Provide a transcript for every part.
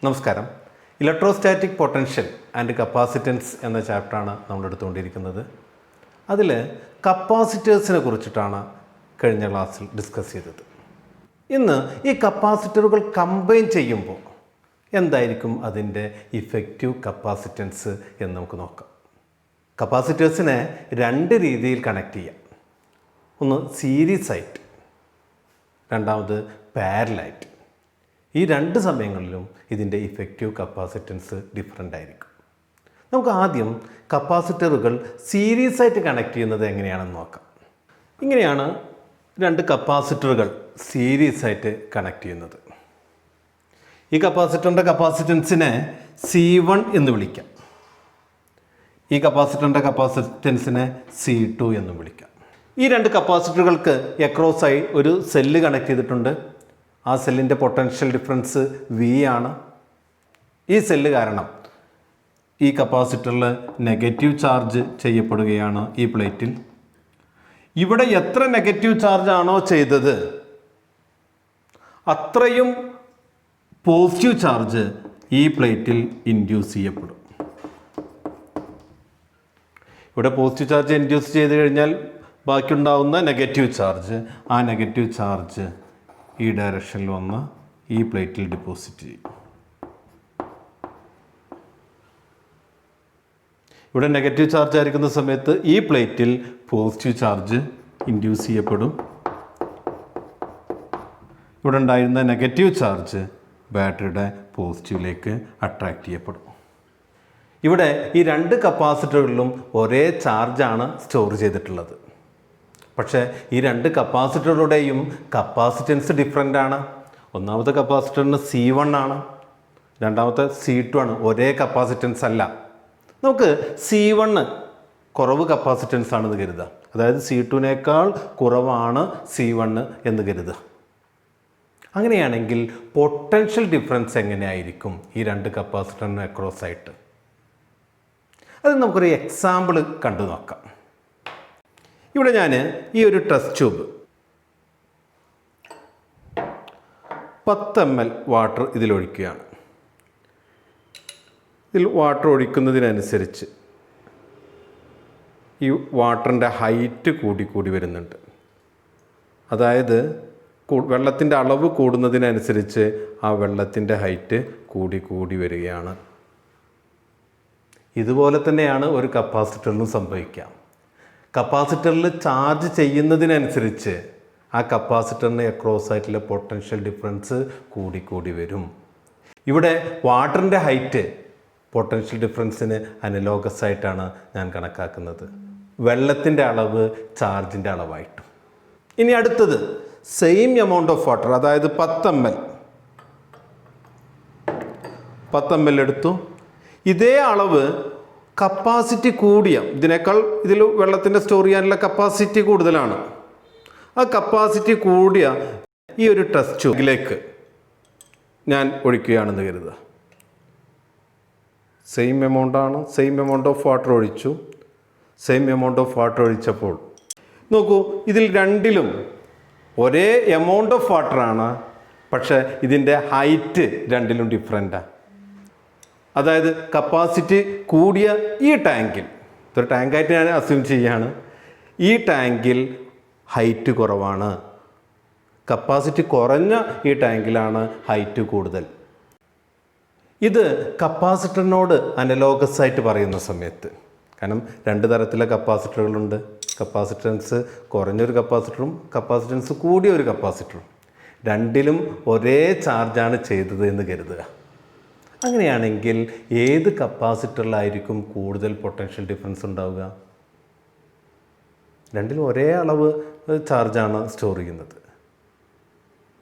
നമസ്കാരം. Electrostatic potential and capacitance എന്ന ചാപ്റ്ററാണ് നമ്മൾ എടുത്തുകൊണ്ടിരിക്കുന്നത്. അതിൽ കപ്പാസിറ്റേഴ്സിനെ കുറിച്ചിട്ടാണ് കഴിഞ്ഞ ക്ലാസ്സിൽ ഡിസ്കസ് ചെയ്തത്. ഇന്ന് ഈ കപ്പാസിറ്ററുകൾ കമ്പൈൻ ചെയ്യുമ്പോൾ എന്തായിരിക്കും അതിൻ്റെ ഇഫക്റ്റീവ് കപ്പാസിറ്റൻസ് എന്ന് നമുക്ക് നോക്കാം. കപ്പാസിറ്റേഴ്സിനെ രണ്ട് രീതിയിൽ കണക്ട് ചെയ്യാം. ഒന്ന് സീരീസ് ആയിട്ട്, രണ്ടാമത് പാരലായിട്ട്. ഈ രണ്ട് സമയങ്ങളിലും ഇതിൻ്റെ ഇഫക്റ്റീവ് കപ്പാസിറ്റൻസ് ഡിഫറൻ്റ് ആയിരിക്കും. നമുക്ക് ആദ്യം കപ്പാസിറ്ററുകൾ സീരീസ് ആയിട്ട് കണക്ട് ചെയ്യുന്നത് എങ്ങനെയാണെന്ന് നോക്കാം. ഇങ്ങനെയാണ് രണ്ട് കപ്പാസിറ്ററുകൾ സീരീസ് ആയിട്ട് കണക്ട് ചെയ്യുന്നത്. ഈ കപ്പാസിറ്ററിൻ്റെ കപ്പാസിറ്റൻസിനെ C1 എന്ന് വിളിക്കാം. ഈ കപ്പാസിറ്ററിൻ്റെ കപ്പാസിറ്റൻസിനെ C2 എന്ന് വിളിക്കാം. ഈ രണ്ട് കപ്പാസിറ്ററുകൾക്ക് എക്രോസായി ഒരു സെല്ല് കണക്ട് ചെയ്തിട്ടുണ്ട്. ആ സെല്ലിൻ്റെ പൊട്ടൻഷ്യൽ ഡിഫറൻസ് V ആണ്. ഈ സെല്ല് കാരണം ഈ കപ്പാസിറ്ററിൽ നെഗറ്റീവ് ചാർജ് ചെയ്യപ്പെടുകയാണ് ഈ പ്ലേറ്റിൽ. ഇവിടെ എത്ര നെഗറ്റീവ് ചാർജ് ആണോ ചെയ്തത് അത്രയും പോസിറ്റീവ് ചാർജ് ഈ പ്ലേറ്റിൽ ഇൻഡ്യൂസ് ചെയ്യപ്പെടും. ഇവിടെ പോസിറ്റീവ് ചാർജ് ഇൻഡ്യൂസ് ചെയ്ത് കഴിഞ്ഞാൽ ബാക്കിയുണ്ടാവുന്ന നെഗറ്റീവ് ചാർജ്, ആ നെഗറ്റീവ് ചാർജ് ഈ ഡയറക്ഷനിൽ വന്ന് ഈ പ്ലേറ്റിൽ ഡിപ്പോസിറ്റ് ചെയ്യും. ഇവിടെ നെഗറ്റീവ് ചാർജ് ആയിരിക്കുന്ന സമയത്ത് ഈ പ്ലേറ്റിൽ പോസിറ്റീവ് ചാർജ് ഇൻഡ്യൂസ് ചെയ്യപ്പെടും. ഇവിടെ ഉണ്ടായിരുന്ന നെഗറ്റീവ് ചാർജ് ബാറ്ററിയുടെ പോസിറ്റീവിലേക്ക് അട്രാക്റ്റ് ചെയ്യപ്പെടും. ഇവിടെ ഈ രണ്ട് കപ്പാസിറ്ററുകളിലും ഒരേ ചാർജാണ് സ്റ്റോർ ചെയ്തിട്ടുള്ളത്. പക്ഷേ ഈ രണ്ട് കപ്പാസിറ്ററുകളുടെയും കപ്പാസിറ്റൻസ് ഡിഫറൻ്റ് ആണ്. ഒന്നാമത്തെ കപ്പാസിറ്ററിന് C1 ആണ്, രണ്ടാമത്തെ C2 ആണ്. ഒരേ കപ്പാസിറ്റൻസ് അല്ല. നമുക്ക് C1 കുറവ് കപ്പാസിറ്റൻസ് ആണെന്ന് കരുതുക. അതായത് C2നേക്കാൾ കുറവാണ് C1 എന്ന് കരുതുക. അങ്ങനെയാണെങ്കിൽ പൊട്ടൻഷ്യൽ ഡിഫറൻസ് എങ്ങനെയായിരിക്കും ഈ രണ്ട് കപ്പാസിറ്ററിന് അക്രോസ് ആയിട്ട്? അത് നമുക്കൊരു എക്സാമ്പിൾ കണ്ടു നോക്കാം. ഇവിടെ ഞാൻ ഈ ഒരു ടെസ്റ്റ് ട്യൂബ് 10 ml വാട്ടർ ഇതിലൊഴിക്കുകയാണ്. ഇതിൽ വാട്ടർ ഒഴിക്കുന്നതിനനുസരിച്ച് ഈ വാട്ടറിൻ്റെ ഹൈറ്റ് കൂടി വരുന്നുണ്ട്. അതായത് വെള്ളത്തിൻ്റെ അളവ് കൂടുന്നതിനനുസരിച്ച് ആ വെള്ളത്തിൻ്റെ ഹൈറ്റ് കൂടി വരികയാണ്. ഇതുപോലെ തന്നെയാണ് ഒരു കപ്പാസിറ്ററിലും സംഭവിക്കുക. കപ്പാസിറ്ററിൽ ചാർജ് ചെയ്യുന്നതിനനുസരിച്ച് ആ കപ്പാസിറ്ററിന് അക്രോസ് ആയിട്ടുള്ള പൊട്ടൻഷ്യൽ ഡിഫറൻസ് കൂടി വരും. ഇവിടെ വാട്ടറിൻ്റെ ഹൈറ്റ് പൊട്ടൻഷ്യൽ ഡിഫറൻസിന് അനലോഗസ് ആയിട്ടാണ് ഞാൻ കണക്കാക്കുന്നത്, വെള്ളത്തിൻ്റെ അളവ് ചാർജിൻ്റെ അളവായിട്ടും. ഇനി അടുത്തത് സെയിം എമൗണ്ട് ഓഫ് വാട്ടർ, അതായത് 10 ml എടുത്തു. ഇതേ അളവ് കപ്പാസിറ്റി കൂടിയ, ഇതിനേക്കാൾ ഇതിൽ വെള്ളത്തിൻ്റെ സ്റ്റോർ ചെയ്യാനുള്ള കപ്പാസിറ്റി കൂടുതലാണ്. ആ കപ്പാസിറ്റി കൂടിയ ഈ ഒരു ടെസ്റ്റ് ട്യൂബിലേക്ക് ഞാൻ ഒഴിക്കുകയാണെന്ന് കരുതുക. സെയിം എമൗണ്ടാണ്, സെയിം എമൗണ്ട് ഓഫ് വാട്ടർ ഒഴിച്ചു. സെയിം എമൗണ്ട് ഓഫ് വാട്ടർ ഒഴിച്ചപ്പോൾ നോക്കൂ, ഇതിൽ രണ്ടിലും ഒരേ എമൗണ്ട് ഓഫ് വാട്ടറാണ്, പക്ഷേ ഇതിൻ്റെ ഹൈറ്റ് രണ്ടിലും ഡിഫറെൻറ്റാണ്. അതായത് കപ്പാസിറ്റി കൂടിയ ഈ ടാങ്കിൽ, ഇതൊരു ടാങ്കായിട്ട് ഞാൻ അസ്യൂം ചെയ്യാണ്, ഈ ടാങ്കിൽ ഹൈറ്റ് കുറവാണ്. കപ്പാസിറ്റി കുറഞ്ഞ ഈ ടാങ്കിലാണ് ഹൈറ്റ് കൂടുതൽ. ഇത് കപ്പാസിറ്ററിനോട് അനലോഗസ് ആയിട്ട് പറയുന്ന സമയത്ത്, കാരണം രണ്ട് തരത്തിലെ കപ്പാസിറ്ററുകളുണ്ട്. കപ്പാസിറ്റൻസ് കുറഞ്ഞൊരു കപ്പാസിറ്ററും കപ്പാസിറ്റൻസ് കൂടിയ ഒരു കപ്പാസിറ്ററും. രണ്ടിലും ഒരേ ചാർജാണ് ചെയ്തത് എന്ന് കരുതുക. അങ്ങനെയാണെങ്കിൽ ഏത് കപ്പാസിറ്ററിലായിരിക്കും കൂടുതൽ പൊട്ടൻഷ്യൽ ഡിഫറൻസ് ഉണ്ടാവുക? രണ്ടിലും ഒരേ അളവ് ചാർജാണ് സ്റ്റോർ ചെയ്യുന്നത്.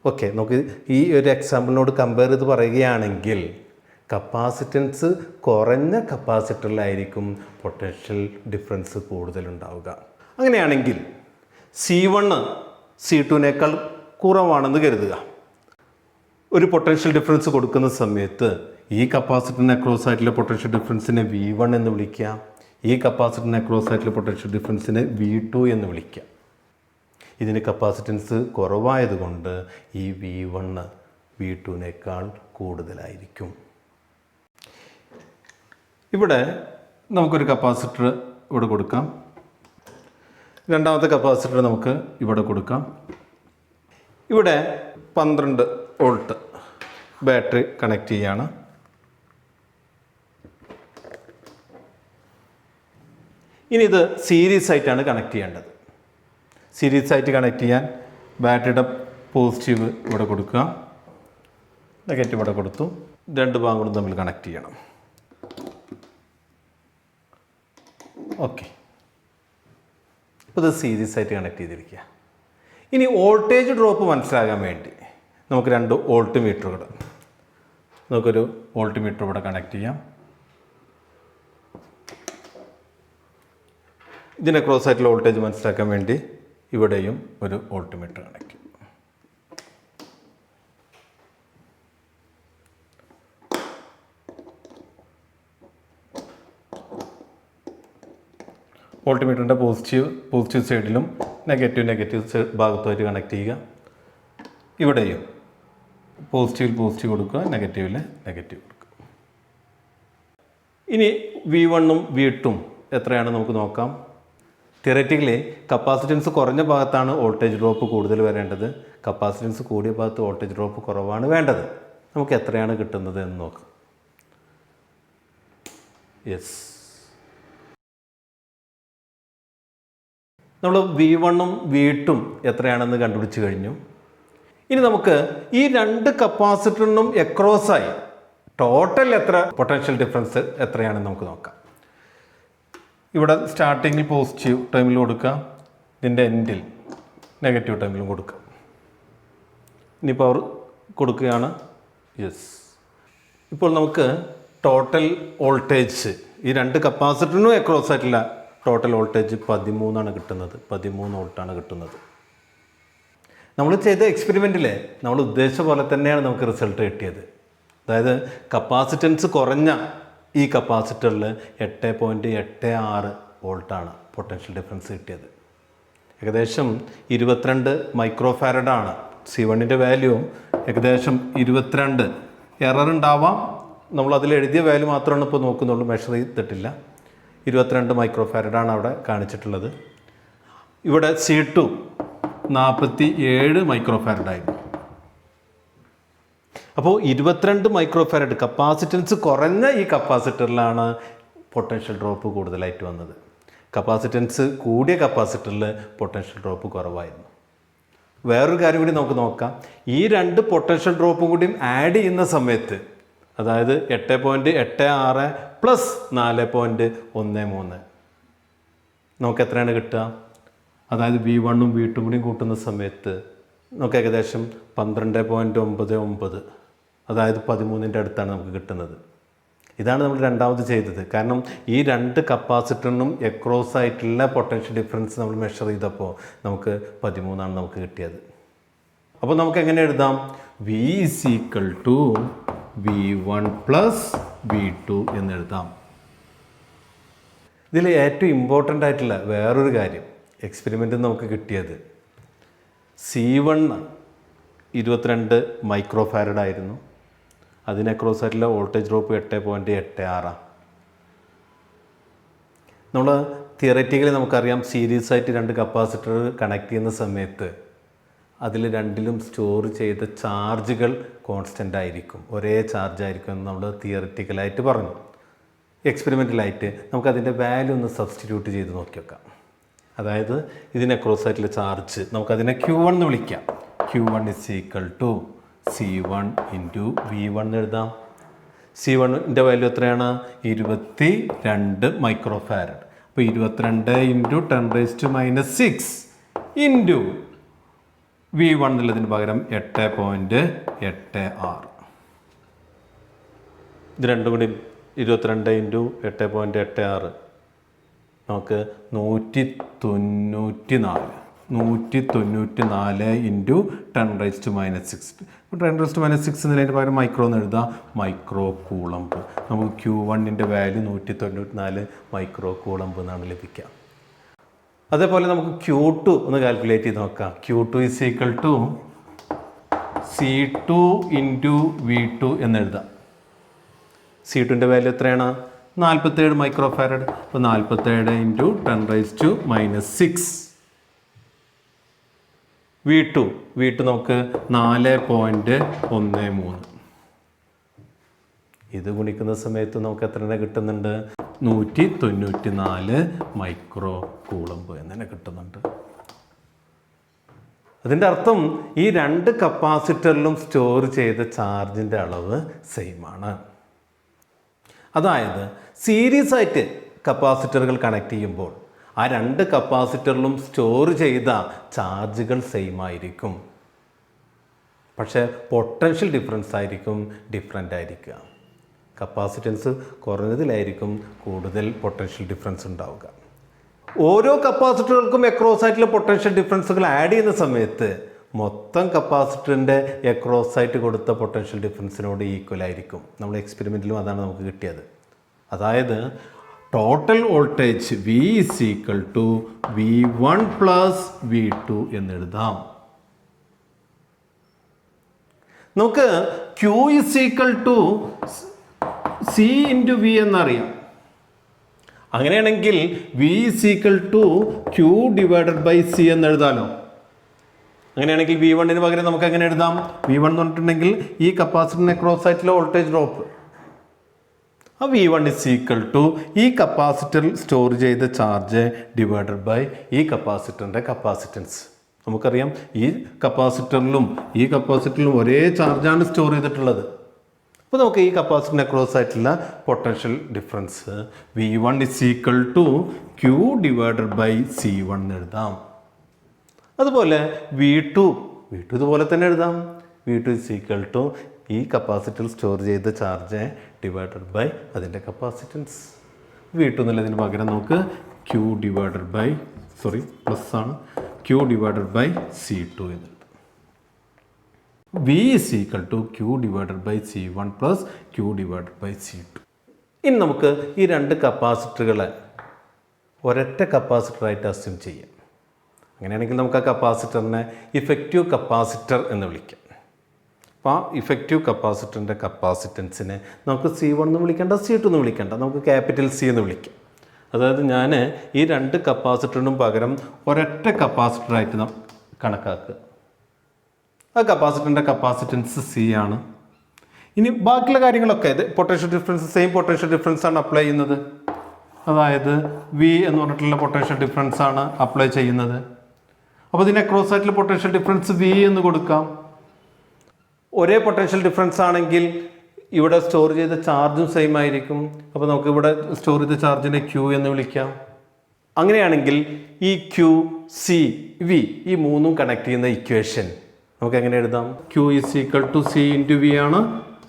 ഓക്കെ, നമുക്ക് ഈ ഒരു എക്സാമ്പിളിനോട് കമ്പയർ ചെയ്ത് പറയുകയാണെങ്കിൽ കപ്പാസിറ്റൻസ് കുറഞ്ഞ കപ്പാസിറ്ററിലായിരിക്കും പൊട്ടൻഷ്യൽ ഡിഫറൻസ് കൂടുതലുണ്ടാവുക. അങ്ങനെയാണെങ്കിൽ C1 C2നേക്കാൾ കുറവാണെന്ന് കരുതുക. ഒരു പൊട്ടൻഷ്യൽ ഡിഫറൻസ് കൊടുക്കുന്ന സമയത്ത് ഈ കപ്പാസിറ്ററിന് അക്രോസ് ആയിട്ടുള്ള പൊട്ടൻഷ്യൽ ഡിഫറൻസിനെ V1 എന്ന് വിളിക്കുക. ഈ കപ്പാസിറ്ററിന് അക്രോസ് ആയിട്ടുള്ള പൊട്ടൻഷ്യൽ ഡിഫറൻസിനെ V2 എന്ന് വിളിക്കുക. ഇതിന് കപ്പാസിറ്റൻസ് കുറവായതുകൊണ്ട് ഈ V1 V2നേക്കാൾ കൂടുതലായിരിക്കും. ഇവിടെ നമുക്കൊരു കപ്പാസിറ്റർ ഇവിടെ കൊടുക്കാം. രണ്ടാമത്തെ കപ്പാസിറ്റർ നമുക്ക് ഇവിടെ കൊടുക്കാം. ഇവിടെ 12 വോൾട്ട് ബാറ്ററി കണക്ട് ചെയ്യാണ്. ഇനി ഇത് സീരീസ് ആയിട്ടാണ് കണക്ട് ചെയ്യേണ്ടത്. സീരീസ് ആയിട്ട് കണക്ട് ചെയ്യാൻ ബാറ്ററിയുടെ പോസിറ്റീവ് ഇവിടെ കൊടുക്കുക, നെഗറ്റീവ് ഇവിടെ കൊടുത്തു. രണ്ട് ഭാഗങ്ങളും തമ്മിൽ കണക്ട് ചെയ്യണം. ഓക്കെ, ഇപ്പോൾ ഇത് സീരീസ് ആയിട്ട് കണക്ട് ചെയ്തിരിക്കുക. ഇനി വോൾട്ടേജ് ഡ്രോപ്പ് മനസ്സിലാകാൻ വേണ്ടി നമുക്ക് 2 വോൾട്ട് മീറ്ററുകൾ, നമുക്കൊരു വോൾട്ട് മീറ്റർ ഇവിടെ കണക്ട് ചെയ്യാം. ഇതിനെ ക്രോസ് ആയിട്ടുള്ള വോൾട്ടേജ് മനസ്സിലാക്കാൻ വേണ്ടി ഇവിടെയും ഒരു വോൾട്ട് മീറ്റർ കണക്ട് ചെയ്യും. വോൾട്ട് മീറ്ററിൻ്റെ പോസിറ്റീവ് സൈഡിലും നെഗറ്റീവ് ഭാഗത്തുമായിട്ട് കണക്ട് ചെയ്യുക. ഇവിടെയും പോസിറ്റീവ് കൊടുക്കുക, നെഗറ്റീവിൽ നെഗറ്റീവ് കൊടുക്കുക. ഇനി V1ഉം V2ഉം എത്രയാണെന്ന് നമുക്ക് നോക്കാം. തിയററ്റിക്കലി കപ്പാസിറ്റൻസ് കുറഞ്ഞ ഭാഗത്താണ് വോൾട്ടേജ് ഡ്രോപ്പ് കൂടുതൽ വരേണ്ടത്. കപ്പാസിറ്റൻസ് കൂടിയ ഭാഗത്ത് വോൾട്ടേജ് ഡ്രോപ്പ് കുറവാണ് വേണ്ടത്. നമുക്ക് എത്രയാണ് കിട്ടുന്നത് എന്ന് നോക്കാം. യെസ്, നമ്മൾ V1ഉം V2ഉം എത്രയാണെന്ന് കണ്ടുപിടിച്ച് കഴിഞ്ഞു. ഇനി നമുക്ക് ഈ 2 കപ്പാസിറ്ററിനും എക്രോസായി ടോട്ടൽ എത്ര പൊട്ടൻഷ്യൽ ഡിഫറൻസ് എത്രയാണെന്ന് നമുക്ക് നോക്കാം. ഇവിടെ സ്റ്റാർട്ടിങ്ങിൽ പോസിറ്റീവ് ടൈമിൽ കൊടുക്കുക, ഇതിൻ്റെ എൻഡിൽ നെഗറ്റീവ് ടൈമിലും കൊടുക്കുക. ഇനി പവർ കൊടുക്കുകയാണ്. യെസ്, ഇപ്പോൾ നമുക്ക് ടോട്ടൽ വോൾട്ടേജ് ഈ 2 കപ്പാസിറ്ററിനും എക്രോസ് ആയിട്ടില്ല ടോട്ടൽ വോൾട്ടേജ് 13 കിട്ടുന്നത്. 13 വോൾട്ടാണ് കിട്ടുന്നത്. നമ്മൾ ചെയ്ത എക്സ്പെരിമെൻറ്റിൽ നമ്മൾ ഉദ്ദേശിച്ച പോലെ തന്നെയാണ് നമുക്ക് റിസൾട്ട് കിട്ടിയത്. അതായത് കപ്പാസിറ്റൻസ് കുറഞ്ഞ ഈ കപ്പാസിറ്ററിൽ 8.86 വോൾട്ടാണ് പൊട്ടൻഷ്യൽ ഡിഫറൻസ് കിട്ടിയത്. ഏകദേശം 22 മൈക്രോ ഫാരഡാണ്. C1ൻ്റെ വാല്യൂ ഏകദേശം 22. എറർ ഉണ്ടാവാം, നമ്മൾ അതിൽ എഴുതിയ വാല്യൂ മാത്രമാണ് ഇപ്പോൾ നോക്കുന്നുള്ളൂ, മെഷർ ചെയ്തിട്ടില്ല. 22 മൈക്രോ ഫാരഡാണ് അവിടെ കാണിച്ചിട്ടുള്ളത്. ഇവിടെ C2 47 മൈക്രോ ഫാരഡായിരുന്നു. അപ്പോൾ 22 മൈക്രോ ഫാരഡ് കപ്പാസിറ്റൻസ് കുറഞ്ഞ ഈ കപ്പാസിറ്ററിലാണ് പൊട്ടൻഷ്യൽ ഡ്രോപ്പ് കൂടുതലായിട്ട് വന്നത്. കപ്പാസിറ്റൻസ് കൂടിയ കപ്പാസിറ്ററിൽ പൊട്ടൻഷ്യൽ ഡ്രോപ്പ് കുറവായിരുന്നു. വേറൊരു കാര്യം കൂടി നമുക്ക് നോക്കാം. ഈ 2 പൊട്ടൻഷ്യൽ ഡ്രോപ്പും കൂടിയും ആഡ് ചെയ്യുന്ന സമയത്ത്, അതായത് 8.86 പ്ലസ് 4.13 നമുക്ക് എത്രയാണ് കിട്ടുക? അതായത് V1ഉം V2ഉം കൂടി കൂട്ടുന്ന സമയത്ത് നമുക്ക് ഏകദേശം 12.99, അതായത് 13ൻ്റെ അടുത്താണ് നമുക്ക് കിട്ടുന്നത്. ഇതാണ് നമ്മൾ രണ്ടാമത് ചെയ്തത്. കാരണം ഈ 2 കപ്പാസിറ്ററിനും എക്രോസ് ആയിട്ടുള്ള പൊട്ടൻഷ്യൽ ഡിഫറൻസ് നമ്മൾ മെഷർ ചെയ്തപ്പോൾ നമുക്ക് 13 നമുക്ക് കിട്ടിയത്. അപ്പോൾ നമുക്ക് എങ്ങനെ എഴുതാം? V = V1 + V2 എന്ന് എഴുതാം. ഇതിൽ ഏറ്റവും ഇമ്പോർട്ടൻ്റ് ആയിട്ടുള്ള വേറൊരു കാര്യം, എക്സ്പെരിമെൻറ്റിൽ നമുക്ക് കിട്ടിയത് C1 22 മൈക്രോ ഫാരഡ് ആയിരുന്നു. അതിന് അക്രോസ് ആയിട്ടുള്ള വോൾട്ടേജ് ഡ്രോപ്പ് 8.86. നമ്മൾ തിയററ്റിക്കലി നമുക്കറിയാം, സീരീസ് ആയിട്ട് 2 കപ്പാസിറ്റർ കണക്ട് ചെയ്യുന്ന സമയത്ത് അതിൽ രണ്ടിലും സ്റ്റോർ ചെയ്ത ചാർജുകൾ കോൺസ്റ്റൻ്റ് ആയിരിക്കും, ഒരേ ചാർജ് ആയിരിക്കും എന്ന് നമ്മൾ തിയററ്റിക്കലായിട്ട് പറഞ്ഞു. എക്സ്പെരിമെൻ്റലായിട്ട് നമുക്കതിൻ്റെ വാല്യൂ ഒന്ന് സബ്സ്റ്റിറ്റ്യൂട്ട് ചെയ്ത് നോക്കി വെക്കാം. അതായത് ഇതിന് അക്രോസ് ആയിട്ടുള്ള ചാർജ് നമുക്കതിനെ Q1 എന്ന് വിളിക്കാം. Q1 = C1 × V1 എഴുതാം. C1ൻ്റെ വാല്യൂ എത്രയാണ്? 22 മൈക്രോ ഫാരഡ്. അപ്പോൾ 22 × 10⁻⁶ ഇൻറ്റു V1 എന്നുള്ളതിന് പകരം 8.86. ഇത് രണ്ടും കൂടി 22 × 8.86 നമുക്ക് 194 × 10⁻⁶. ഇപ്പോൾ 10⁻⁶ എന്നതിന് പകരം മൈക്രോ എന്ന് എഴുതാം. Micro Coulomb. നമുക്ക് Q1ൻ്റെ വാല്യൂ 194 മൈക്രോ കൂളംബ് എന്നാണ് ലഭിക്കുക. അതേപോലെ നമുക്ക് Q2 ഒന്ന് കാൽക്കുലേറ്റ് ചെയ്ത് നോക്കാം. Q2 = C2 ഇൻറ്റു V2 എന്നെഴുതാം. C2ൻ്റെ വാല്യൂ എത്രയാണ്? 47 മൈക്രോ ഫാരഡ്. അപ്പോൾ 47 ഇൻറ്റു 10⁻⁻6. V2 നമുക്ക് 4.13. ഇത് ഗുണിക്കുന്ന സമയത്ത് നമുക്ക് എത്ര കിട്ടുന്നുണ്ട്? 194 മൈക്രോ കൂളംബ് എന്നെ കിട്ടുന്നുണ്ട്. അതിൻ്റെ അർത്ഥം ഈ രണ്ട് കപ്പാസിറ്ററിലും സ്റ്റോർ ചെയ്ത ചാർജിൻ്റെ അളവ് സെയിം ആണ്. അതായത് സീരീസ് ആയിട്ട് കപ്പാസിറ്ററുകൾ കണക്ട് ചെയ്യുമ്പോൾ ആ രണ്ട് കപ്പാസിറ്ററിലും സ്റ്റോർ ചെയ്ത ചാർജുകൾ സെയിം ആയിരിക്കും. പക്ഷേ പൊട്ടൻഷ്യൽ ഡിഫറൻസ് ആയിരിക്കും ഡിഫറൻ്റ് ആയിരിക്കുക. കപ്പാസിറ്റൻസ് കുറഞ്ഞതിലായിരിക്കും കൂടുതൽ പൊട്ടൻഷ്യൽ ഡിഫറൻസ് ഉണ്ടാവുക. ഓരോ കപ്പാസിറ്ററുകൾക്കും അക്രോസ് ആയിട്ടുള്ള പൊട്ടൻഷ്യൽ ഡിഫറൻസുകൾ ആഡ് ചെയ്യുന്ന സമയത്ത് മൊത്തം കപ്പാസിറ്ററിൻ്റെ അക്രോസ് ആയിട്ട് കൊടുത്ത പൊട്ടൻഷ്യൽ ഡിഫറൻസിനോട് ഈക്വൽ ആയിരിക്കും. നമ്മൾ എക്സ്പെരിമെൻറ്റിലും അതാണ് നമുക്ക് കിട്ടിയത്. അതായത് total voltage V = V1 + V2 എന്നെഴുതാം. നമുക്ക് Q = C × V എന്നറിയാം. അങ്ങനെയാണെങ്കിൽ V = Q/C എന്നെഴുതാമല്ലോ. അങ്ങനെയാണെങ്കിൽ V1 പകരം നമുക്ക് എങ്ങനെ എഴുതാം? V1 എന്ന് പറഞ്ഞിട്ടുണ്ടെങ്കിൽ ഈ കപ്പാസിറ്ററിനെ ക്രോസ് ആയിട്ടുള്ള വോൾട്ടേജ് ഡ്രോപ്പ്. ആ V1 = ഈ കപ്പാസിറ്ററിൽ സ്റ്റോർ ചെയ്ത ചാർജ് ഡിവൈഡഡ് ഈ കപ്പാസിറ്ററിൻ്റെ കപ്പാസിറ്റൻസ്. നമുക്കറിയാം ഈ കപ്പാസിറ്ററിലും ഒരേ ചാർജാണ് സ്റ്റോർ ചെയ്തിട്ടുള്ളത്. അപ്പോൾ നമുക്ക് ഈ കപ്പാസിറ്ററിനെ ക്രോസ് ആയിട്ടുള്ള പൊട്ടൻഷ്യൽ ഡിഫറൻസ് V1 = Q/C1 എഴുതാം. അതുപോലെ V2 ഇതുപോലെ തന്നെ എഴുതാം. V2 = ഈ കപ്പാസിറ്ററിൽ സ്റ്റോർ ചെയ്ത ചാർജ് ഡിവൈഡഡ് അതിൻ്റെ കപ്പാസിറ്റൻസ്. V2 എന്നുള്ളതിന് പകരം നമുക്ക് പ്ലസ് ആണ് Q/C2 എഴുതാം. V = Q/C1 + Q/C2. ഇനി നമുക്ക് ഈ രണ്ട് കപ്പാസിറ്ററുകളെ ഒരൊറ്റ കപ്പാസിറ്ററായിട്ട് അസ്യൂം ചെയ്യാം. അങ്ങനെയാണെങ്കിൽ നമുക്ക് ആ കപ്പാസിറ്ററിനെ ഇഫക്റ്റീവ് കപ്പാസിറ്റർ എന്ന് വിളിക്കാം. അപ്പോൾ ആ ഇഫക്റ്റീവ് കപ്പാസിറ്ററിൻ്റെ കപ്പാസിറ്റൻസിനെ നമുക്ക് C1 എന്ന് വിളിക്കേണ്ട, C2 എന്ന് വിളിക്കേണ്ട, നമുക്ക് ക്യാപിറ്റൽ C എന്ന് വിളിക്കാം. അതായത് ഞാൻ ഈ രണ്ട് കപ്പാസിറ്ററിനും പകരം ഒരൊറ്റ കപ്പാസിറ്ററായിട്ട് കണക്കാക്കുക. ആ കപ്പാസിറ്ററിൻ്റെ കപ്പാസിറ്റൻസ് C ആണ്. ഇനി ബാക്കിയുള്ള കാര്യങ്ങളൊക്കെ ഇത് potential difference same potential difference ആണ് അപ്ലൈ ചെയ്യുന്നത്. അതായത് V എന്ന് പറഞ്ഞിട്ടുള്ള പൊട്ടൻഷ്യൽ ഡിഫറൻസ് ആണ് അപ്ലൈ ചെയ്യുന്നത്. അപ്പോൾ ഇതിനെ ക്രോസ് ആയിട്ടുള്ള പൊട്ടൻഷ്യൽ ഡിഫറൻസ് V എന്ന് കൊടുക്കാം. ഒരേ പൊട്ടൻഷ്യൽ ഡിഫറൻസ് ആണെങ്കിൽ ഇവിടെ സ്റ്റോർ ചെയ്ത ചാർജും സെയിം ആയിരിക്കും. അപ്പോൾ നമുക്ക് ഇവിടെ സ്റ്റോർ ചെയ്ത ചാർജിനെ Q എന്ന് വിളിക്കാം. അങ്ങനെയാണെങ്കിൽ ഈ Q, C, V ഈ മൂന്നും കണക്ട് ചെയ്യുന്ന ഇക്വേഷൻ നമുക്ക് എങ്ങനെ എഴുതാം? Q = C × V ആണ്.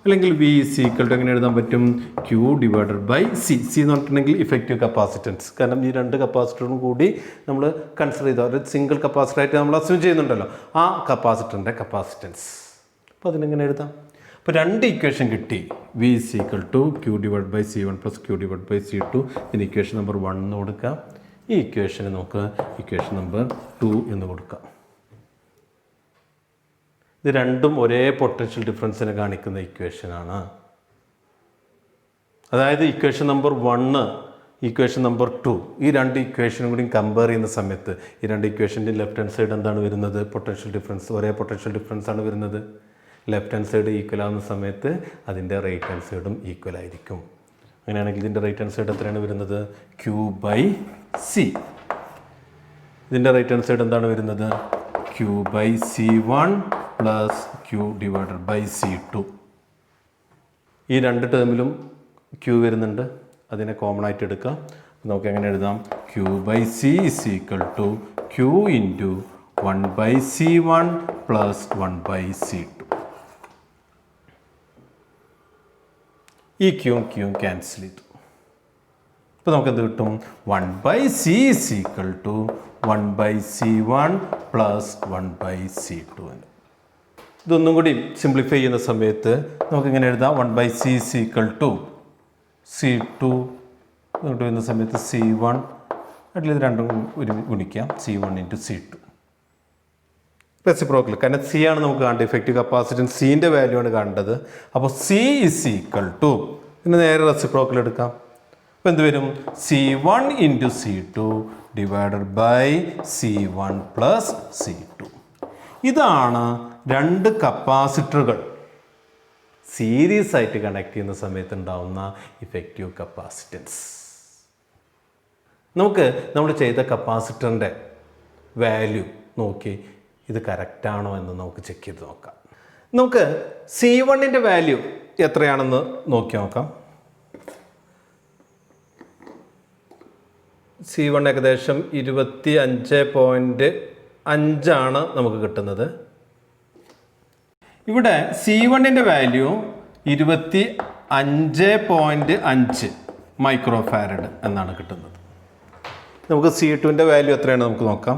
അല്ലെങ്കിൽ V = എങ്ങനെ എഴുതാൻ പറ്റും? Q/C. C എന്ന് പറഞ്ഞിട്ടുണ്ടെങ്കിൽ ഇഫക്റ്റീവ് കപ്പാസിറ്റൻസ്. കാരണം ഈ രണ്ട് കപ്പാസിറ്ററും കൂടി നമ്മൾ കൺസിഡർ ചെയ്ത ഒരു സിംഗിൾ കപ്പാസിറ്ററായിട്ട് നമ്മൾ അസ്യൂം ചെയ്യുന്നുണ്ടല്ലോ, ആ കപ്പാസിറ്ററിൻ്റെ കപ്പാസിറ്റൻസ്. അപ്പോൾ അതിനെങ്ങനെ എഴുതാം? അപ്പോൾ രണ്ട് ഇക്വേഷൻ കിട്ടി. V = Q/C1 + Q/C2. ഇതിന് ഇക്വേഷൻ നമ്പർ 1 എന്ന് കൊടുക്കാം. ഈ ഇക്വേഷന് നമുക്ക് ഇക്വേഷൻ നമ്പർ 2 എന്ന് കൊടുക്കാം. ഇത് രണ്ടും ഒരേ പൊട്ടൻഷ്യൽ ഡിഫറൻസിനെ കാണിക്കുന്ന ഇക്വേഷനാണ്. അതായത് ഇക്വേഷൻ നമ്പർ 1, ഇക്വേഷൻ നമ്പർ 2 ഈ രണ്ട് ഇക്വേഷനും കൂടി കമ്പയർ ചെയ്യുന്ന സമയത്ത് ഈ രണ്ട് ഇക്വേഷൻ്റെ ലെഫ്റ്റ് ഹാൻഡ് സൈഡ് എന്താണ് വരുന്നത്? പൊട്ടൻഷ്യൽ ഡിഫറൻസ്, ഒരേ പൊട്ടൻഷ്യൽ ഡിഫറൻസ് ആണ് വരുന്നത്. ലെഫ്റ്റ് ഹാൻഡ് സൈഡ് ഈക്വൽ ആവുന്ന സമയത്ത് അതിൻ്റെ റൈറ്റ് ഹാൻഡ് സൈഡും ഈക്വൽ ആയിരിക്കും. അങ്ങനെയാണെങ്കിൽ ഇതിൻ്റെ റൈറ്റ് ഹാൻഡ് സൈഡ് എത്രയാണ് വരുന്നത്? Q/C. ഇതിൻ്റെ റൈറ്റ് ഹാൻഡ് സൈഡ് എന്താണ് വരുന്നത്? Q/C1 + Q/C2. ഈ രണ്ട് ടേമിലും Q വരുന്നുണ്ട്, അതിനെ കോമൺ ആയിട്ട് എടുക്കാം. നമുക്ക് എങ്ങനെ എഴുതാം? Q/C = Q × 1/C1 + 1/C2. ഈ Qയും ക്യാൻസൽ ചെയ്തു. ഇപ്പോൾ നമുക്ക് എന്ത് കിട്ടും? 1/C = 1/C1 + 1/C2. ഇതൊന്നും കൂടി സിംപ്ലിഫൈ ചെയ്യുന്ന സമയത്ത് നമുക്ക് ഇങ്ങനെ എഴുതാം. 1/C = C2 വരുന്ന സമയത്ത് C1 അതിൽ ഇത് രണ്ടും ഗുണിക്കാം. C1 × C2. റെസിപ്രോക്കൽ, കാരണം സി ആണ് നമുക്ക് കാണേണ്ടത്, ഇഫക്റ്റീവ് കപ്പാസിറ്റൻസ് സീൻ്റെ വാല്യൂ ആണ് കാണേണ്ടത്. അപ്പോൾ സി ഇസ് ഈക്വൽ ടു, പിന്നെ നേരെ റെസിപ്രോക്കൽ എടുക്കാം. അപ്പോൾ എന്ത് വരും? C1 into C2 divided by C1 plus C2. ഇതാണ് രണ്ട് കപ്പാസിറ്ററുകൾ സീരീസ് ആയിട്ട് കണക്ട് ചെയ്യുന്ന സമയത്ത് ഉണ്ടാവുന്ന ഇഫക്റ്റീവ് കപ്പാസിറ്റൻസ്. നമുക്ക് നമ്മൾ ചെയ്ത കപ്പാസിറ്ററിൻ്റെ വാല്യൂ നോക്കി ഇത് കറക്റ്റാണോ എന്ന് നമുക്ക് ചെക്ക് ചെയ്ത് നോക്കാം. നമുക്ക് C1ൻ്റെ വാല്യൂ എത്രയാണെന്ന് നോക്കി നോക്കാം. C1 ഏകദേശം 25.5 നമുക്ക് കിട്ടുന്നത്. ഇവിടെ C1ൻ്റെ വാല്യൂ 25.5 മൈക്രോ ഫാരഡ് എന്നാണ് കിട്ടുന്നത്. നമുക്ക് C2ൻ്റെ വാല്യൂ എത്രയാണ് നമുക്ക് നോക്കാം.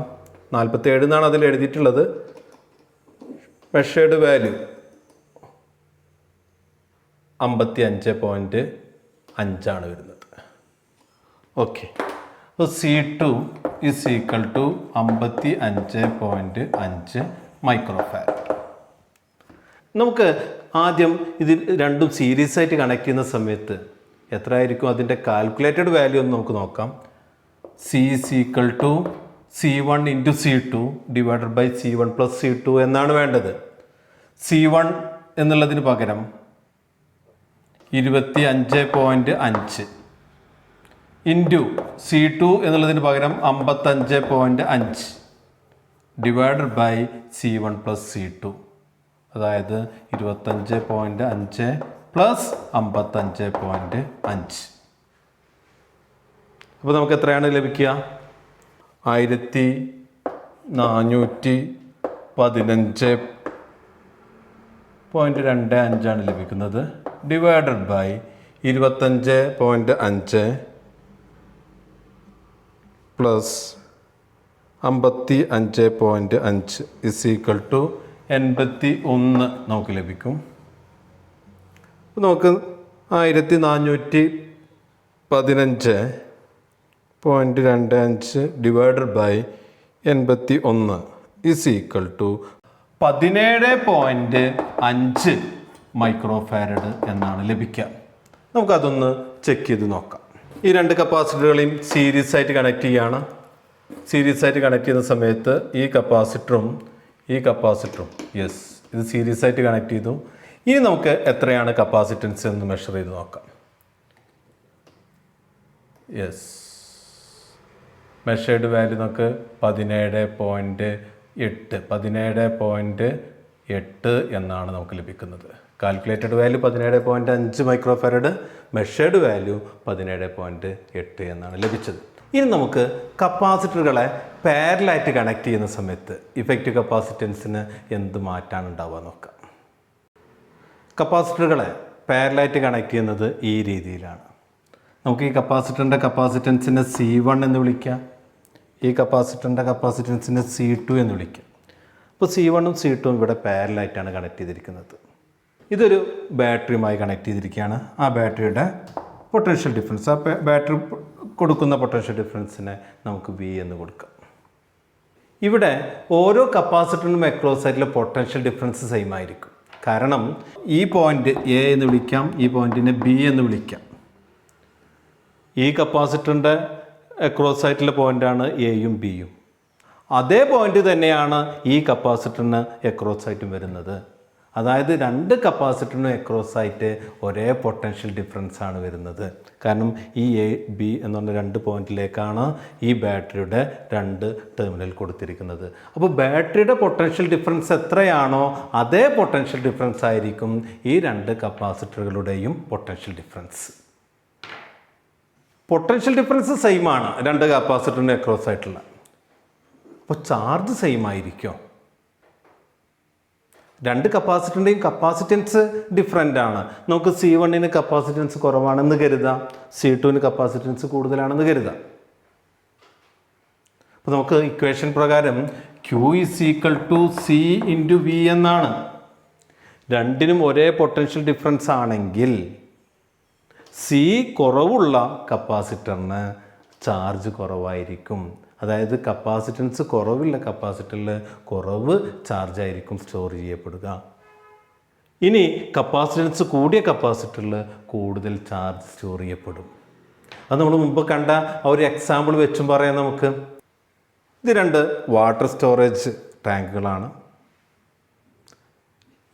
47 എന്നാണ് അതിൽ എഴുതിയിട്ടുള്ളത്. മെഷേർഡ് വാല്യൂ 55.5 വരുന്നത്. ഓക്കെ, അപ്പോൾ C2 is equal to 55.5 micro farad. നമുക്ക് ആദ്യം ഇത് രണ്ടും സീരീസ് ആയിട്ട് കണക്ട് ചെയ്യുന്ന സമയത്ത് എത്ര ആയിരിക്കും അതിൻ്റെ കാൽക്കുലേറ്റഡ് വാല്യൂ എന്ന് നമുക്ക് നോക്കാം. C is equal to C1 into C2 divided by C1 plus C2 എന്നാണ് വേണ്ടത്. C1 എന്നുള്ളതിന് പകരം 25.5 ഇൻറ്റു C2 എന്നുള്ളതിന് പകരം 55.5 divided by C1 plus C2, അതായത് 25.5 പ്ലസ് 55.5. അപ്പോൾ നമുക്ക് എത്രയാണ് ലഭിക്കുക? 1415.25 ലഭിക്കുന്നത്. Divided by 25.5 plus 55.5 is equal to 81 നമുക്ക് ലഭിക്കും. അപ്പോൾ നമുക്ക് 1415.25 divided by 81 is equal to 17.5 micro farad എന്നാണ് ലഭിക്കുക. നമുക്കതൊന്ന് ചെക്ക് ചെയ്ത് നോക്കാം. ഈ രണ്ട് കപ്പാസിറ്ററുകളെയും സീരീസ് ആയിട്ട് കണക്ട് ചെയ്യുകയാണ്. സീരീസ് ആയിട്ട് കണക്ട് ചെയ്യുന്ന സമയത്ത് ഈ കപ്പാസിറ്ററും യെസ്, ഇത് സീരീസ് ആയിട്ട് കണക്ട് ചെയ്തു. ഇനി നമുക്ക് എത്രയാണ് കപ്പാസിറ്റൻസ് എന്ന് മെഷർ ചെയ്ത് നോക്കാം. യെസ്, മെഷേർഡ് വാല്യൂ നമുക്ക് 17.8 എന്നാണ് നമുക്ക് ലഭിക്കുന്നത്. Calculated value 17.5 micro farad, measured value 17.8 എന്നാണ് ലഭിച്ചത്. ഇനി നമുക്ക് കപ്പാസിറ്ററുകളെ പാരലായിട്ട് കണക്ട് ചെയ്യുന്ന സമയത്ത് ഇഫക്റ്റീവ് കപ്പാസിറ്റൻസിന് എന്ത് മാറ്റാണ് ഉണ്ടാവുക നോക്കാം. കപ്പാസിറ്ററുകളെ പാരലായിട്ട് കണക്ട് ചെയ്യുന്നത് ഈ രീതിയിലാണ്. നമുക്ക് ഈ കപ്പാസിറ്ററിൻ്റെ കപ്പാസിറ്റൻസിനെ C1 എന്ന് വിളിക്കാം, ഈ കപ്പാസിറ്ററിൻ്റെ കപ്പാസിറ്റൻസിനെ C2 എന്ന് വിളിക്കാം. അപ്പോൾ C1ഉം C2ഉം ഇവിടെ പാരലായിട്ടാണ് കണക്ട് ചെയ്തിരിക്കുന്നത്. ഇതൊരു ബാറ്ററിയുമായി കണക്ട് ചെയ്തിരിക്കുകയാണ്. ആ ബാറ്ററിയുടെ പൊട്ടൻഷ്യൽ ഡിഫറൻസ്, ആ ബാറ്ററി കൊടുക്കുന്ന പൊട്ടൻഷ്യൽ ഡിഫറൻസിനെ നമുക്ക് V എന്ന് കൊടുക്കാം. ഇവിടെ ഓരോ കപ്പാസിറ്ററിനും അക്രോസ് ആയിട്ടുള്ള പൊട്ടൻഷ്യൽ ഡിഫറൻസ് സെയിം ആയിരിക്കും. കാരണം ഈ പോയിന്റ് A എന്ന് വിളിക്കാം, ഈ പോയിന്റിനെ B എന്ന് വിളിക്കാം. ഈ കപ്പാസിറ്ററിൻ്റെ അക്രോസ് ആയിട്ടുള്ള പോയിൻ്റാണ് എയും ബിയും. അതേ പോയിന്റ് തന്നെയാണ് ഈ കപ്പാസിറ്ററിന് അക്രോസ് ആയിട്ടും വരുന്നത്. അതായത് രണ്ട് കപ്പാസിറ്ററിനും അക്രോസ് ആയിട്ട് ഒരേ പൊട്ടൻഷ്യൽ ഡിഫറൻസ് ആണ് വരുന്നത്. കാരണം ഈ എ ബി എന്ന് പറഞ്ഞ രണ്ട് പോയിന്റിലേക്കാണ് ഈ ബാറ്ററിയുടെ രണ്ട് ടെർമിനൽ കൊടുത്തിരിക്കുന്നത്. അപ്പോൾ ബാറ്ററിയുടെ പൊട്ടൻഷ്യൽ ഡിഫറൻസ് എത്രയാണോ അതേ പൊട്ടൻഷ്യൽ ഡിഫറൻസ് ആയിരിക്കും ഈ രണ്ട് കപ്പാസിറ്ററുകളുടെയും potential difference. Potential difference same ആണ് രണ്ട് കപ്പാസിറ്ററിന് അക്രോസ് ആയിട്ടുള്ള. അപ്പോൾ ചാർജ് സെയിം ആയിരിക്കും. രണ്ട് കപ്പാസിറ്ററിൻ്റെയും കപ്പാസിറ്റൻസ് ഡിഫറെൻ്റ് ആണ്. നമുക്ക് C1ന് കപ്പാസിറ്റൻസ് കുറവാണെന്ന് കരുതാം, C2ന് കപ്പാസിറ്റൻസ് കൂടുതലാണെന്ന് കരുതാം. അപ്പോൾ നമുക്ക് ഇക്വേഷൻ പ്രകാരം Q = C × V എന്നാണ്. രണ്ടിനും ഒരേ പൊട്ടൻഷ്യൽ ഡിഫറൻസ് ആണെങ്കിൽ C കുറവുള്ള കപ്പാസിറ്ററിന് ചാർജ് കുറവായിരിക്കും. അതായത് കപ്പാസിറ്റൻസ് കുറവില്ല കപ്പാസിറ്ററിൽ കുറവ് ചാർജായിരിക്കും സ്റ്റോർ ചെയ്യപ്പെടുക. ഇനി കപ്പാസിറ്റൻസ് കൂടിയ കപ്പാസിറ്ററിൽ കൂടുതൽ ചാർജ് സ്റ്റോർ ചെയ്യപ്പെടും. അത് നമ്മൾ മുമ്പ് കണ്ട ആ ഒരു എക്സാമ്പിൾ വെച്ചും പറയാം നമുക്ക്. ഇത് 2 വാട്ടർ സ്റ്റോറേജ് ടാങ്കുകളാണ്.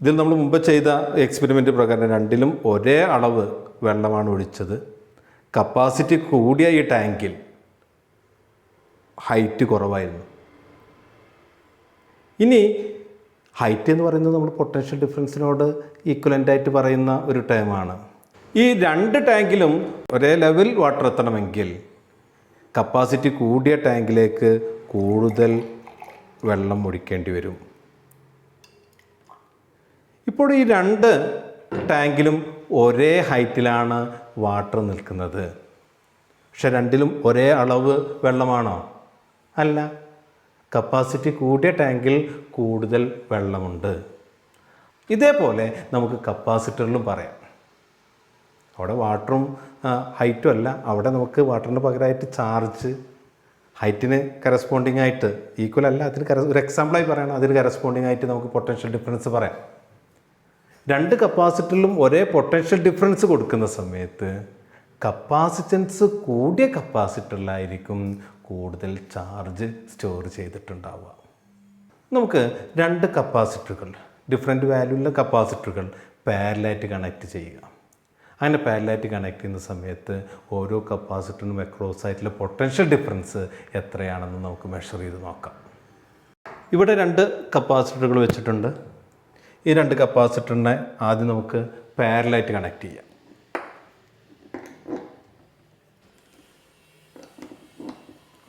ഇതിൽ നമ്മൾ മുമ്പ് ചെയ്ത എക്സ്പെരിമെൻ്റ് പ്രകാരം രണ്ടിലും ഒരേ അളവ് വെള്ളമാണ് ഒഴിച്ചത്. കപ്പാസിറ്റി കൂടിയ ഈ ടാങ്കിൽ ഹൈറ്റ് കുറവായിരുന്നു. ഇനി ഹൈറ്റ് എന്ന് പറയുന്നത് നമ്മൾ പൊട്ടൻഷ്യൽ ഡിഫറൻസിനോട് ഈക്വലൻ്റായിട്ട് പറയുന്ന ഒരു ടേമാണ്. ഈ 2 ടാങ്കിലും ഒരേ ലെവൽ വാട്ടർ എത്തണമെങ്കിൽ കപ്പാസിറ്റി കൂടിയ ടാങ്കിലേക്ക് കൂടുതൽ വെള്ളം ഒഴിക്കേണ്ടി വരും. ഇപ്പോൾ ഈ 2 ടാങ്കിലും ഒരേ ഹൈറ്റിലാണ് വാട്ടർ നിൽക്കുന്നത്. പക്ഷെ രണ്ടിലും ഒരേ അളവ് വെള്ളമാണോ? അല്ല. കപ്പാസിറ്റി കൂടിയ ടാങ്കിൽ കൂടുതൽ വെള്ളമുണ്ട്. ഇതേപോലെ നമുക്ക് കപ്പാസിറ്ററിലും പറയാം. അവിടെ വാട്ടറും ഹൈറ്റും അല്ല, അവിടെ നമുക്ക് വാട്ടറിന് പകരമായിട്ട് ചാർജ് ഹൈറ്റിന് കറസ്പോണ്ടിങ് ആയിട്ട് ഈക്വൽ അല്ല, അതിന് ഒരു എക്സാമ്പിളായി പറയണം, അതിന് കറസ്പോണ്ടിങ് ആയിട്ട് നമുക്ക് പൊട്ടൻഷ്യൽ ഡിഫറൻസ് പറയാം. 2 കപ്പാസിറ്ററിലും ഒരേ പൊട്ടൻഷ്യൽ ഡിഫറൻസ് കൊടുക്കുന്ന സമയത്ത് കപ്പാസിറ്റൻസ് കൂടിയ കപ്പാസിറ്ററിലായിരിക്കും കൂടുതൽ ചാർജ് സ്റ്റോർ ചെയ്തിട്ടുണ്ടാവുക. നമുക്ക് 2 കപ്പാസിറ്ററുകൾ, ഡിഫറെൻറ്റ് വാല്യൂള്ള കപ്പാസിറ്ററുകൾ പാരലായിട്ട് കണക്ട് ചെയ്യുക. അങ്ങനെ പാരലായിട്ട് കണക്ട് ചെയ്യുന്ന സമയത്ത് ഓരോ കപ്പാസിറ്ററിനും അക്രോസ് ആയിട്ടുള്ള പൊട്ടൻഷ്യൽ ഡിഫറൻസ് എത്രയാണെന്ന് നമുക്ക് മെഷർ ചെയ്ത് നോക്കാം. ഇവിടെ 2 കപ്പാസിറ്ററുകൾ വെച്ചിട്ടുണ്ട്. ഈ 2 കപ്പാസിറ്ററിനെ ആദ്യം നമുക്ക് പാരലായിട്ട് കണക്ട് ചെയ്യാം.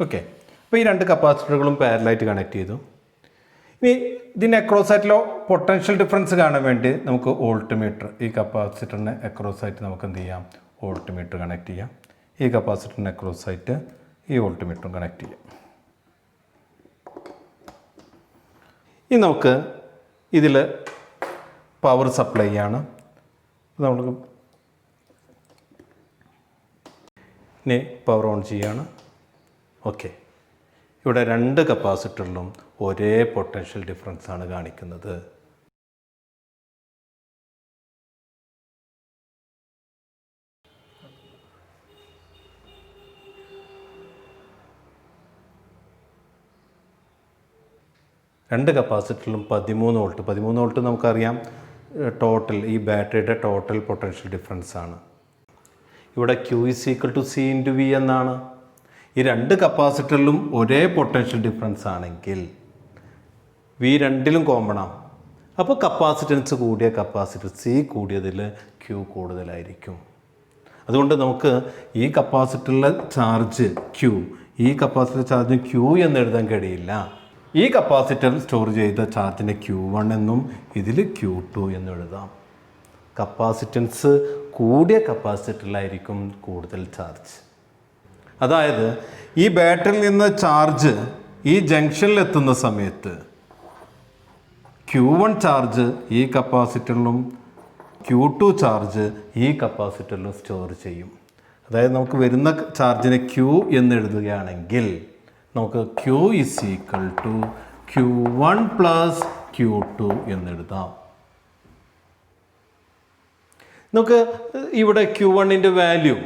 ഓക്കെ, അപ്പോൾ ഈ 2 കപ്പാസിറ്ററുകളും പാരലായിട്ട് കണക്ട് ചെയ്തു. ഇനി ഇതിന് അക്രോസ് ആയിട്ടുള്ള പൊട്ടൻഷ്യൽ ഡിഫറൻസ് കാണാൻ വേണ്ടി നമുക്ക് വോൾട്ട്മീറ്റർ, ഈ കപ്പാസിറ്ററിന് അക്രോസ് ആയിട്ട് നമുക്ക് എന്ത് ചെയ്യാം, വോൾട്ട്മീറ്റർ കണക്ട് ചെയ്യാം. ഈ കപ്പാസിറ്ററിന് അക്രോസ് ആയിട്ട് ഈ വോൾട്ട്മീറ്ററും കണക്ട് ചെയ്യാം. ഇനി നമുക്ക് ഇതിൽ പവർ സപ്ലൈ ആണ്. നമുക്ക് ഇനി പവർ ഓൺ ചെയ്യാണ്. ഓക്കെ, ഇവിടെ 2 കപ്പാസിറ്ററിലും ഒരേ പൊട്ടൻഷ്യൽ ഡിഫറൻസ് ആണ് കാണിക്കുന്നത്. രണ്ട് കപ്പാസിറ്ററിലും 13 വോൾട്ട്. 13 വോൾട്ട് നമുക്കറിയാം ടോട്ടൽ, ഈ ബാറ്ററിയുടെ ടോട്ടൽ പൊട്ടൻഷ്യൽ ഡിഫറൻസ് ആണ്. ഇവിടെ Q = C × V എന്നാണ്. ഈ 2 കപ്പാസിറ്ററിലും ഒരേ പൊട്ടൻഷ്യൽ ഡിഫറൻസ് ആണെങ്കിൽ V രണ്ടിലും കോമൺ ആണ്. അപ്പോൾ കപ്പാസിറ്റൻസ് കൂടിയ കപ്പാസിറ്റർ C കൂടിയതിൽ Q കൂടുതലായിരിക്കും. അതുകൊണ്ട് നമുക്ക് ഈ കപ്പാസിറ്ററിലെ ചാർജ് Q, ഈ കപ്പാസിറ്റർ ചാർജ് Q എന്ന് എഴുതാൻ കഴിയില്ല. ഈ കപ്പാസിറ്റർ സ്റ്റോർ ചെയ്ത ചാർജിനെ Q1 എന്നും ഇതിൽ Q2 എന്നും എഴുതാം. കപ്പാസിറ്റൻസ് കൂടിയ കപ്പാസിറ്ററിലായിരിക്കും കൂടുതൽ ചാർജ്. അതായത് ഈ ബാറ്ററിയിൽ നിന്ന് ചാർജ് ഈ ജംഗ്ഷനിൽ എത്തുന്ന സമയത്ത് Q1 ചാർജ് ഈ കപ്പാസിറ്ററിലും Q2 ചാർജ് ഈ കപ്പാസിറ്ററിലും സ്റ്റോർ ചെയ്യും. അതായത് നമുക്ക് വരുന്ന ചാർജിനെ Q എന്ന് എഴുതുകയാണെങ്കിൽ നമുക്ക് Q = Q1 + Q2 എന്നെഴുതാം. നമുക്ക് ഇവിടെ Q1-ൻ്റെ വാല്യൂ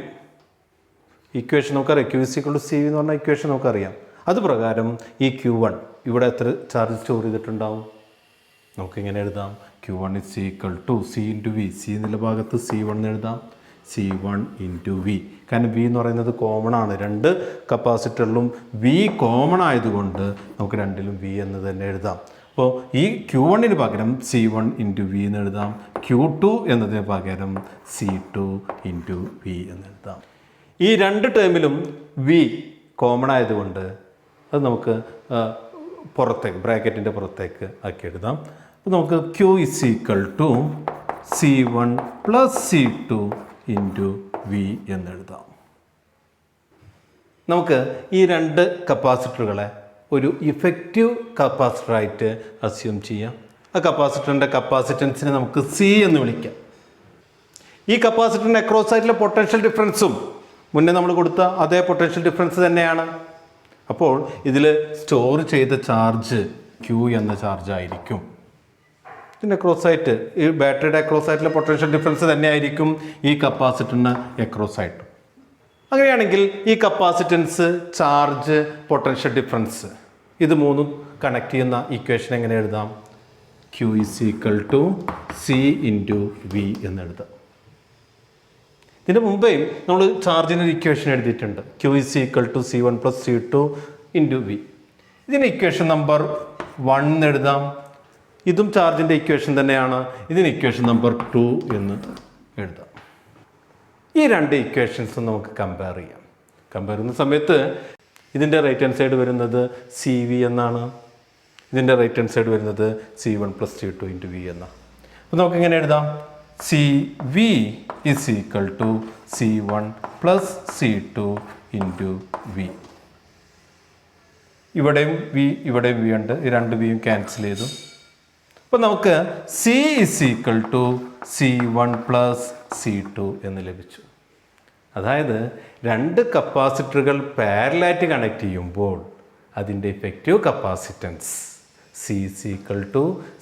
ഇക്വേഷൻ നമുക്കറിയാം. Q = C എന്ന് പറഞ്ഞ ഇക്വേഷൻ നമുക്കറിയാം. അതുപ്രകാരം ഈ Q1 ഇവിടെ എത്ര ചാർജ് സ്റ്റോർ ചെയ്തിട്ടുണ്ടാവും? നമുക്കിങ്ങനെ എഴുതാം, Q1 = C × V. C എന്നുള്ള ഭാഗത്ത് C1 എന്ന് എഴുതാം, C1 × V. കാരണം V എന്ന് പറയുന്നത് കോമൺ ആണ്. 2 കപ്പാസിറ്ററിലും V കോമൺ ആയതുകൊണ്ട് നമുക്ക് രണ്ടിലും V എന്ന് തന്നെ എഴുതാം. അപ്പോൾ ഈ Q1-ന് പകരം C1 × V എന്ന് എഴുതാം, Q2 എന്നതിന് പകരം C2 × V എന്ന് എഴുതാം. ഈ 2 ടേമിലും V കോമൺ ആയതുകൊണ്ട് അത് നമുക്ക് പുറത്തേക്ക്, ബ്രാക്കറ്റിൻ്റെ പുറത്തേക്ക് ആക്കി എഴുതാം. അപ്പോൾ നമുക്ക് Q = C1 + C2 × V എന്നെഴുതാം. നമുക്ക് ഈ 2 കപ്പാസിറ്ററുകളെ ഒരു ഇഫക്റ്റീവ് കപ്പാസിറ്ററായിട്ട് അസ്യൂം ചെയ്യാം. ആ കപ്പാസിറ്ററിൻ്റെ കപ്പാസിറ്റൻസിനെ നമുക്ക് C എന്ന് വിളിക്കാം. ഈ കപ്പാസിറ്ററിൻ്റെ അക്രോസ് ആയിട്ടുള്ള പൊട്ടൻഷ്യൽ ഡിഫറൻസും മുന്നേ നമ്മൾ കൊടുത്ത അതേ പൊട്ടൻഷ്യൽ ഡിഫറൻസ് തന്നെയാണ്. അപ്പോൾ ഇതിൽ സ്റ്റോർ ചെയ്ത ചാർജ് Q എന്ന ചാർജ് ആയിരിക്കും. ഇതിൻ്റെ അക്രോസായിട്ട് ഈ ബാറ്ററിയുടെ അക്രോസായിട്ടുള്ള പൊട്ടൻഷ്യൽ ഡിഫറൻസ് തന്നെയായിരിക്കും ഈ കപ്പാസിറ്ററിന് അക്രോസായിട്ടും. അങ്ങനെയാണെങ്കിൽ ഈ കപ്പാസിറ്റൻസ്, ചാർജ്, പൊട്ടൻഷ്യൽ ഡിഫറൻസ് ഇത് മൂന്നും കണക്ട് ചെയ്യുന്ന ഇക്വേഷൻ എങ്ങനെ എഴുതാം? Q = C × V എന്ന് എഴുതാം. ഇതിന് മുമ്പേയും നമ്മൾ ചാർജിനൊരു ഇക്വേഷൻ എഴുതിയിട്ടുണ്ട്. Q = C1 + C2 × V. ഇതിന് ഇക്വേഷൻ നമ്പർ 1 എഴുതാം. ഇതും ചാർജിൻ്റെ ഇക്വേഷൻ തന്നെയാണ്. ഇതിന് ഇക്വേഷൻ നമ്പർ 2 എന്ന് എഴുതാം. ഈ രണ്ട് ഇക്വേഷൻസും നമുക്ക് കമ്പയർ ചെയ്യാം. കമ്പയർ ചെയ്യുന്ന സമയത്ത് ഇതിൻ്റെ റൈറ്റ് ഹാൻഡ് സൈഡ് വരുന്നത് CV എന്നാണ്. ഇതിൻ്റെ റൈറ്റ് ഹാൻഡ് സൈഡ് വരുന്നത് C1 + C2 × V എന്നാണ്. അപ്പോൾ നമുക്കിങ്ങനെ എഴുതാം: CV = C1 + C2 × V. ഇവിടെയും V ഇവിടെയും V ഉണ്ട്. ഈ രണ്ട് Vയും ക്യാൻസൽ ചെയ്തു. അപ്പോൾ നമുക്ക് C = C1 + C2 എന്ന് ലഭിച്ചു. അതായത് രണ്ട് കപ്പാസിറ്ററുകൾ പാരലായിട്ട് കണക്ട് ചെയ്യുമ്പോൾ അതിൻ്റെ effective capacitance C =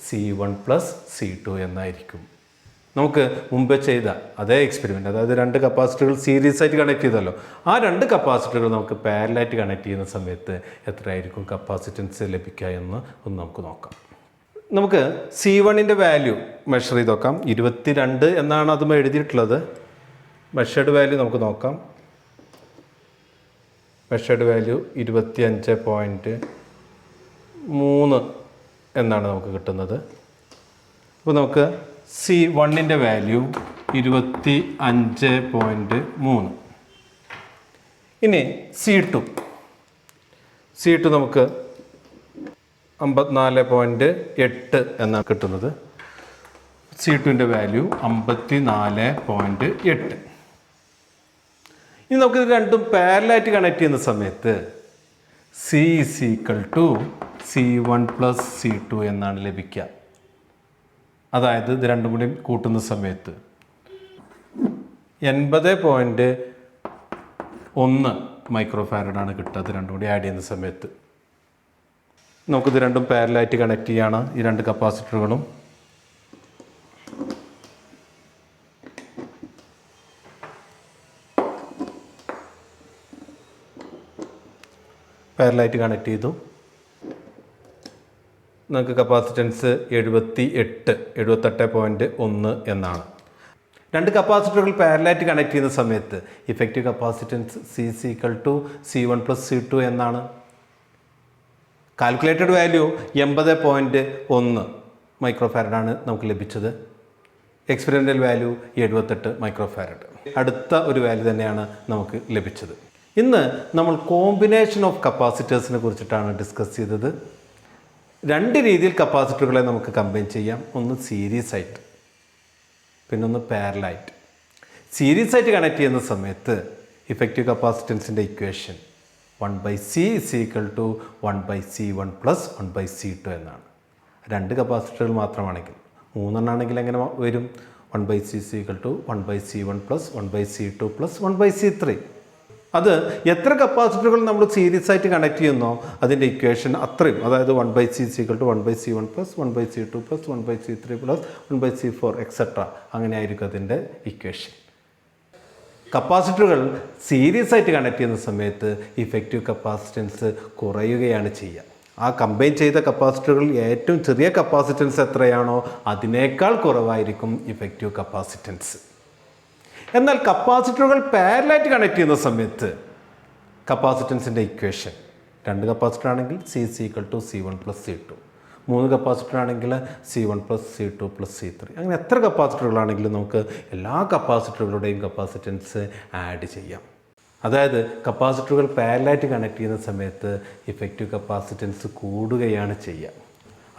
C1 + C2 എന്നായിരിക്കും. നമുക്ക് മുമ്പ് ചെയ്ത അതേ എക്സ്പെരിമെൻ്റ്, അതായത് രണ്ട് കപ്പാസിറ്ററുകൾ സീരീസ് ആയിട്ട് കണക്ട് ചെയ്തല്ലോ, ആ രണ്ട് കപ്പാസിറ്ററുകൾ നമുക്ക് പാരലായിട്ട് കണക്ട് ചെയ്യുന്ന സമയത്ത് എത്രയായിരിക്കും കപ്പാസിറ്റൻസ് ലഭിക്കുക എന്ന് ഒന്ന് നമുക്ക് നോക്കാം. നമുക്ക് C1ൻ്റെ വാല്യൂ മെഷർ ചെയ്ത് നോക്കാം. 22 എന്നാണ് അതും എഴുതിയിട്ടുള്ളത്. മെഷേർഡ് വാല്യൂ നമുക്ക് നോക്കാം. മെഷേർഡ് വാല്യൂ 25.3 എന്നാണ് നമുക്ക് കിട്ടുന്നത്. അപ്പോൾ നമുക്ക് C1ൻ്റെ വാല്യൂ 25.3. ഇനി C2 നമുക്ക് 54.8 എന്നാണ് കിട്ടുന്നത്. C2ൻ്റെ വാല്യൂ 54.8. ഇനി നമുക്കിത് രണ്ടും പാരലായിട്ട് കണക്ട് ചെയ്യുന്ന സമയത്ത് C = C1 + C2 എന്നാണ് ലഭിക്കുക. അതായത് ഇത് രണ്ടും കൂടി കൂട്ടുന്ന സമയത്ത് 80.1 മൈക്രോ ഫാരഡാണ് കിട്ടുക. അത് രണ്ടും കൂടി ആഡ് ചെയ്യുന്ന സമയത്ത് നമുക്കിത് രണ്ടും പാരലായിട്ട് കണക്ട് ചെയ്യാണ്, ഈ രണ്ട് കപ്പാസിറ്ററുകളും. പാരലായിട്ട് കണക്ട് ചെയ്തു. നമുക്ക് കപ്പാസിറ്റൻസ് 78.1 എന്നാണ്. രണ്ട് കപ്പാസിറ്ററുകൾ പാരലായിട്ട് കണക്ട് ചെയ്യുന്ന സമയത്ത് effective capacitance C = C1 + C2 എന്നാണ്. കാൽക്കുലേറ്റഡ് വാല്യൂ 80.1 മൈക്രോ ഫാരഡാണ് നമുക്ക് ലഭിച്ചത്. Experimental value 78 micro farad. അടുത്ത ഒരു വാല്യൂ തന്നെയാണ് നമുക്ക് ലഭിച്ചത്. ഇന്ന് നമ്മൾ കോമ്പിനേഷൻ ഓഫ് കപ്പാസിറ്റേഴ്സിനെ കുറിച്ചിട്ടാണ് ഡിസ്കസ് ചെയ്തത്. രണ്ട് രീതിയിൽ കപ്പാസിറ്ററുകളെ നമുക്ക് കമ്പൈൻ ചെയ്യാം. ഒന്ന് സീരീസ് ആയിട്ട്, പിന്നൊന്ന് പാരലായിട്ട്. സീരീസ് ആയിട്ട് കണക്ട് ചെയ്യുന്ന സമയത്ത് effective കപ്പാസിറ്റൻസിൻ്റെ equation 1/C = 1/C1 + 1/C2 എന്നാണ്. രണ്ട് കപ്പാസിറ്ററുകൾ മാത്രമാണെങ്കിൽ, മൂന്നെണ്ണമാണെങ്കിൽ എങ്ങനെ വരും? 1/C = 1/C1 + 1/C2 + 1/C3. അത് എത്ര കപ്പാസിറ്ററുകൾ നമ്മൾ സീരീസ് ആയിട്ട് കണക്ട് ചെയ്യുന്നോ അതിൻ്റെ ഇക്വേഷൻ അത്രയും, അതായത് 1/C = 1/C1 + 1/C2 + 1/C3 + 1/C4 etcetera, അങ്ങനെ ആയിരിക്കും അതിൻ്റെ ഇക്വേഷൻ. കപ്പാസിറ്ററുകൾ സീരീസ് ആയിട്ട് കണക്ട് ചെയ്യുന്ന സമയത്ത് ഇഫക്റ്റീവ് കപ്പാസിറ്റൻസ് കുറയുകയാണ് ചെയ്യുക. ആ കമ്പൈൻ ചെയ്ത കപ്പാസിറ്ററുകളിൽ ഏറ്റവും ചെറിയ കപ്പാസിറ്റൻസ് എത്രയാണോ അതിനേക്കാൾ കുറവായിരിക്കും ഇഫക്റ്റീവ് കപ്പാസിറ്റൻസ്. എന്നാൽ കപ്പാസിറ്ററുകൾ പാരലായിട്ട് കണക്ട് ചെയ്യുന്ന സമയത്ത് കപ്പാസിറ്റൻസിൻ്റെ ഇക്വേഷൻ, രണ്ട് കപ്പാസിറ്റർ ആണെങ്കിൽ C = C1 + C2, മൂന്ന് കപ്പാസിറ്റർ ആണെങ്കിൽ C1 + C2 + C3. അങ്ങനെ എത്ര കപ്പാസിറ്ററുകളാണെങ്കിലും നമുക്ക് എല്ലാ കപ്പാസിറ്ററുകളുടെയും കപ്പാസിറ്റൻസ് ആഡ് ചെയ്യാം. അതായത് കപ്പാസിറ്ററുകൾ പാരലായിട്ട് കണക്ട് ചെയ്യുന്ന സമയത്ത് ഇഫക്റ്റീവ് കപ്പാസിറ്റൻസ് കൂടുകയാണ് ചെയ്യുക.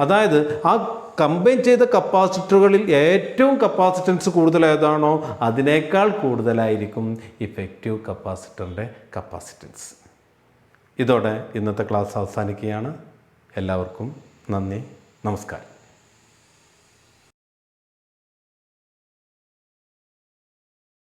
അതായത് ആ കമ്പൈൻ ചെയ്ത കപ്പാസിറ്ററുകളിൽ ഏറ്റവും കപ്പാസിറ്റൻസ് കൂടുതൽ ഏതാണോ അതിനേക്കാൾ കൂടുതലായിരിക്കും ഇഫക്റ്റീവ് കപ്പാസിറ്ററിൻ്റെ കപ്പാസിറ്റൻസ്. ഇതോടെ ഇന്നത്തെ ക്ലാസ് അവസാനിക്കുകയാണ്. എല്ലാവർക്കും നന്ദി, നമസ്കാരം.